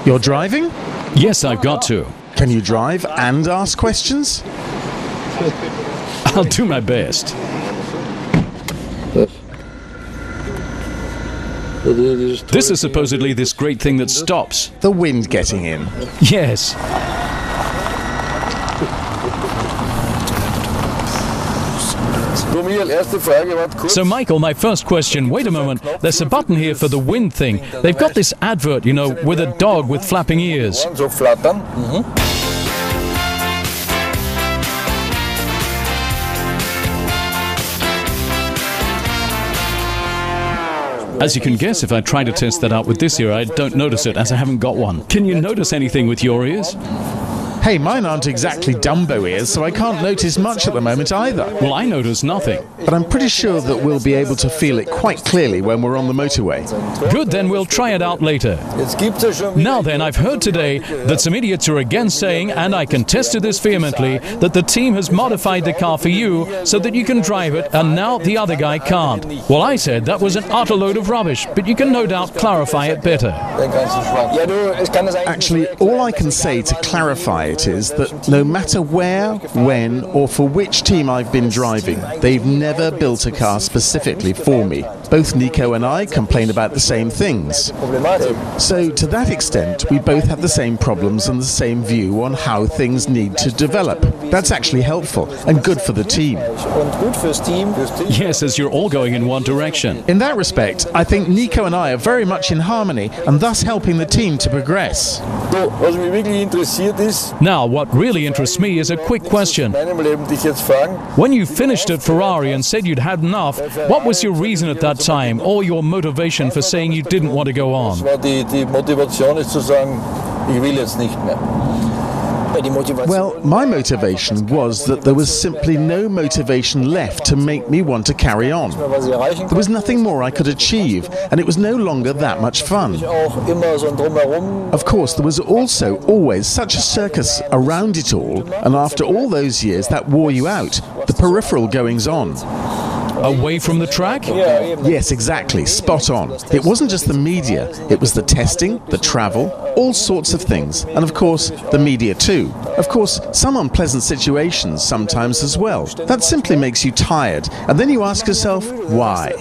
You're driving? Yes, I've got to. Can you drive and ask questions? I'll do my best. This is supposedly this great thing that stops. The wind getting in. Yes. So Michael, my first question, wait a moment, there's a button here for the wind thing. They've got this advert, you know, with a dog with flapping ears. As you can guess, if I try to test that out with this ear, I don't notice it, as I haven't got one. Can you notice anything with your ears? Hey, mine aren't exactly Dumbo ears, so I can't notice much at the moment either. Well, I notice nothing. But I'm pretty sure that we'll be able to feel it quite clearly when we're on the motorway. Good, then we'll try it out later. Now then, I've heard today that some idiots are again saying, and I contested this vehemently, that the team has modified the car for you so that you can drive it and now the other guy can't. Well, I said that was an utter load of rubbish, but you can no doubt clarify it better. Actually, all I can say to clarify it is that no matter where, when, or for which team I've been driving, they've never built a car specifically for me. Both Nico and I complain about the same things. So to that extent, we both have the same problems and the same view on how things need to develop. That's actually helpful and good for the team. Yes, as you're all going in one direction. In that respect, I think Nico and I are very much in harmony and thus helping the team to progress. Now, what really interests me is a quick question. When you finished at Ferrari and said you'd had enough, what was your reason at that time, or your motivation for saying you didn't want to go on? Well, my motivation was that there was simply no motivation left to make me want to carry on. There was nothing more I could achieve, and it was no longer that much fun. Of course, there was also always such a circus around it all, and after all those years that wore you out, the peripheral goings-on. Away from the track? Yes, exactly. Spot on. It wasn't just the media. It was the testing, the travel, all sorts of things. And of course, the media too. Of course, some unpleasant situations sometimes as well. That simply makes you tired. And then you ask yourself, why?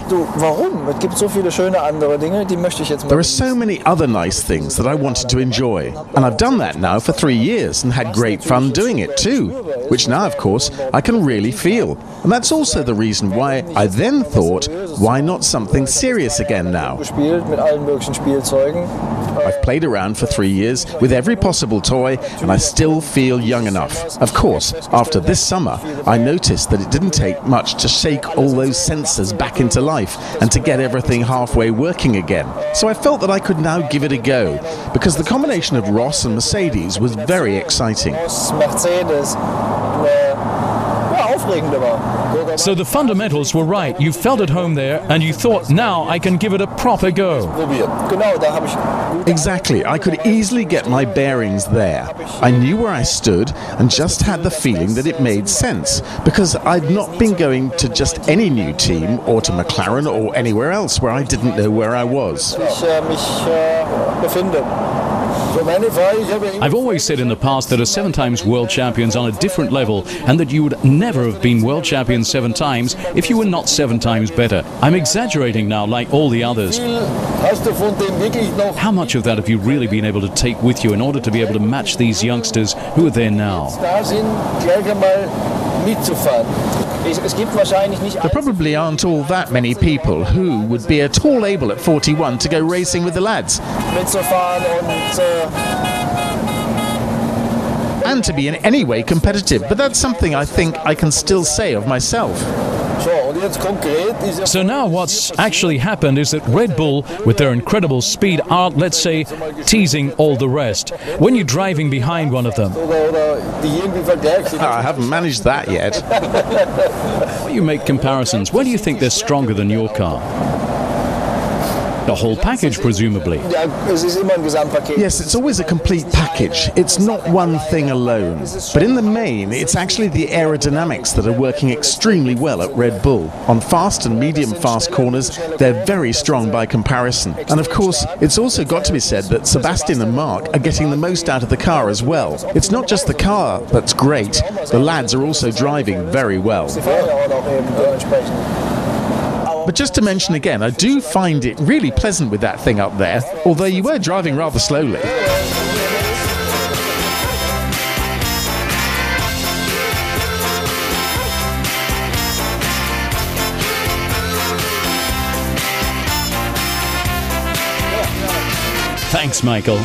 There are so many other nice things that I wanted to enjoy. And I've done that now for 3 years and had great fun doing it too. Which now, of course, I can really feel. And that's also the reason why I then thought, why not something serious again now? I've played around for 3 years with every possible toy, and I still feel young enough. Of course, after this summer, I noticed that it didn't take much to shake all those sensors back into life and to get everything halfway working again. So I felt that I could now give it a go, because the combination of Ross and Mercedes was very exciting. So the fundamentals were right. You felt at home there and you thought, now I can give it a proper go. Exactly. I could easily get my bearings there. I knew where I stood and just had the feeling that it made sense, because I'd not been going to just any new team or to McLaren or anywhere else where I didn't know where I was. I've always said in the past that a 7 times world champion's on a different level, and that you would never have been world champion 7 times if you were not 7 times better. I'm exaggerating now, like all the others. How much of that have you really been able to take with you in order to be able to match these youngsters who are there now? There probably aren't all that many people who would be at all able at 41 to go racing with the lads. And to be in any way competitive, but that's something I think I can still say of myself. So now what's actually happened is that Red Bull, with their incredible speed, are, let's say, teasing all the rest. When you're driving behind one of them. I haven't managed that yet. When you make comparisons, where do you think they're stronger than your car? The whole package, presumably. Yes, it's always a complete package. It's not one thing alone. But in the main, it's actually the aerodynamics that are working extremely well at Red Bull. On fast and medium-fast corners, they're very strong by comparison. And of course, it's also got to be said that Sebastian and Mark are getting the most out of the car as well. It's not just the car that's great, the lads are also driving very well. But just to mention again, I do find it really pleasant with that thing up there, although you were driving rather slowly. Thanks, Michael.